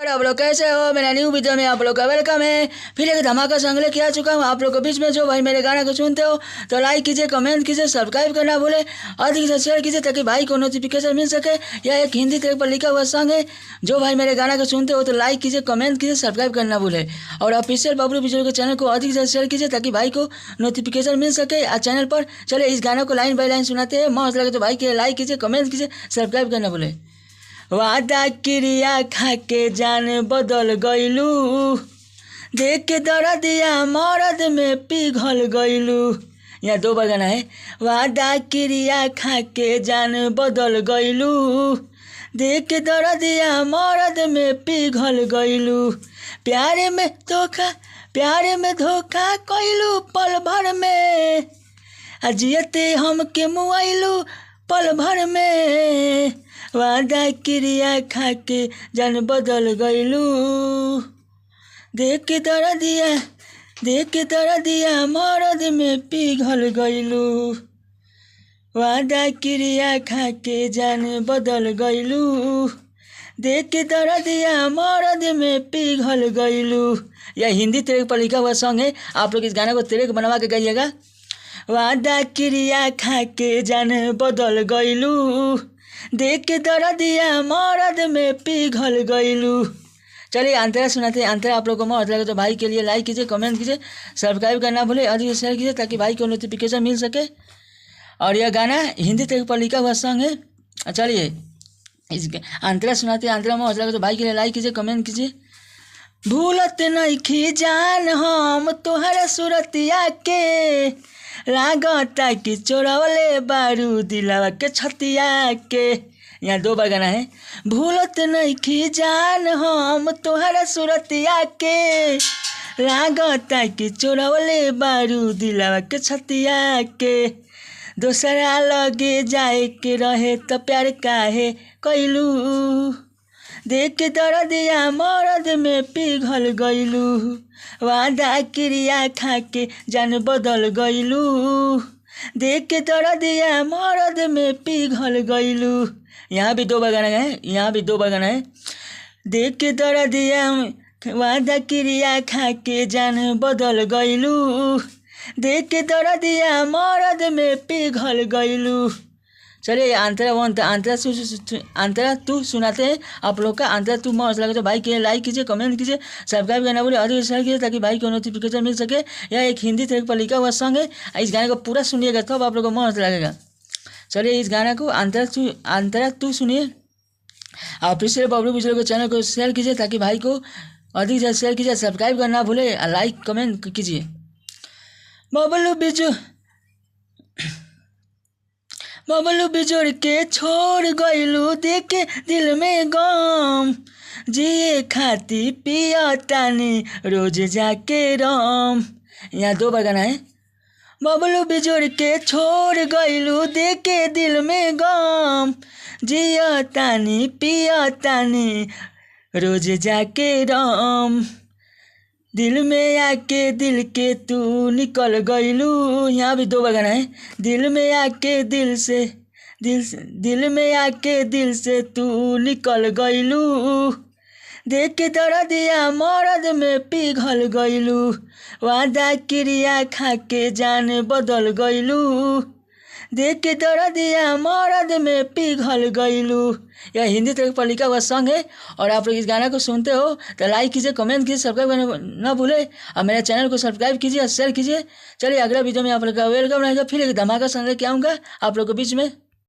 और आप लोग कैसे हो? मेरा न्यू वीडियो में आप लोग का वेलकम है। फिर एक धमाका सॉन्ग लेके आ चुका हूँ आप लोग के बीच में। जो भाई मेरे गाना को सुनते हो तो लाइक कीजिए, कमेंट कीजिए, सब्सक्राइब करना भूले, अधिक से शेयर कीजिए ताकि भाई को नोटिफिकेशन मिल सके। यह एक हिंदी ट्रैक पर लिखा हुआ सॉन्ग है। जो भाई मेरे गाना को सुनते हो तो लाइक कीजिए, कमेंट कीजिए, सब्सक्राइब करना भूले और ऑफिशियल बबलू विजुअल के चैनल को अधिक से शेयर कीजिए ताकि भाई को नोटिफिकेशन मिल सके चैनल पर। चलिए इस गाना को लाइन बाय लाइन सुनाते हैं। मस्त लगे तो भाई के लाइक कीजिए, कमेंट कीजिए, सब्सक्राइब करना भूले। वादा क्रिया खाके जान बदल गईलू, देख के दर्दिया मरद में पिघल गईलू। यहाँ दो बार गाना है। वादा क्रिया खाके जान बदल गईलू, देख के दर्दिया मरद में पिघल गईलू। प्यारे में धोखा कईलू पल भर में, अजियते हमके मुआइलू पल भर में। वादा क्रिया खाके जान बदल गईलू, देख के दर्दिया मरद में पिघल गईलू। वादा क्रिया खाके जान बदल गईलू, देख के दर्दिया मरद में पिघल गईलू। यह हिंदी ट्रैक पर लिखा हुआ सॉन्ग है। आप लोग इस गाने को ट्रैक बनवा के गाइएगा। वादा क्रिया खाके जान बदल गईलू, देख के दर्दिया मरद में पिघल गईलू। चलिए अंतरा सुनाते हैं। अंतरा आप लोग को मौत लगे तो भाई के लिए लाइक कीजिए, कमेंट कीजिए, सब्सक्राइब करना भूले, अधिक शेयर कीजिए ताकि भाई को नोटिफिकेशन मिल सके। और यह गाना हिंदी ट्रैक पर लिखा हुआ सॉन्ग है। चलिए इस अंतरा सुनाते हैं। अंतरा मौत लगे तो भाई के लिए लाइक कीजिए, कमेंट कीजिए। भूलत नइखी जान हम तोहरा सूरतिया के, लागता कि चोरवले बारू दिलावा के छतिया के। यहाँ दो बार गाना है। भूलत नइखी जान हम तोहरा सूरतिया के, लागता कि चोरवले बारू दिलावा के छतिया के। दोसरा लगे जाए के रहे तो प्यार काहे कैलू, देख के दर्दिया मरद में पिघल गईलू। वादा क्रिया खाके जान बदल गईलू, देख के दर्दिया मरद में पिघल गईलू। यहाँ भी दो बार गाना है। देख के दर्दिया वादा क्रिया खाके जान बदल गईलू, देख के दर्दिया मरद में पिघल गईलू। चलिए अंतरा तू सुनाते हैं आप लोग का। अंतरा तू मस्त लगे तो भाई के लाइक कीजिए, कमेंट कीजिए, सब्सक्राइब करना बोले, अधिक शेयर कीजिए ताकि भाई को नोटिफिकेशन मिल सके। यह एक हिंदी ट्रैक पर लिखा हुआ सॉन्ग है। इस गाने को पूरा सुनिएगा तब आप लोग को मस्त लगेगा। चलिए इस गाना को अंतरा तू सुनिए। आप फिर से बबलू विजुअल के चैनल को शेयर कीजिए ताकि भाई को अधिक से शेयर कीजिए, सब्सक्राइब करना भूले, लाइक कमेंट कीजिए। बबलू बिजोड़ के छोड़ गईलू, देखे दिल में गम, जिए खाती पिया तानी रोज जाके रम। यहाँ दो बार गाना है। बबलू बिजोड़ के छोड़ गईलू, देखे दिल में गम, जिया तानी पिया तानी रोज जाके रम। दिल में आके दिल के तू निकल गईलू। यहाँ भी दो बार गाना है। दिल में आके दिल से तू निकल गईलू, देख के दर्दिया मरद में पिघल गईलू। वादा क्रिया खाके जान बदल गईलू, देख के दर्दिया मरद में पिघल गईलू। यह हिंदी ट्रैक पर लिखा हुआ सॉन्ग है। और आप लोग इस गाना को सुनते हो तो लाइक कीजिए, कमेंट कीजिए, सब्सक्राइब करना न भूले और मेरे चैनल को सब्सक्राइब कीजिए और शेयर कीजिए। चलिए अगला वीडियो में आप लोग का वेलकम रहेगा। फिर एक धमाका सॉन्ग लेके आऊँगा आप लोग के बीच में।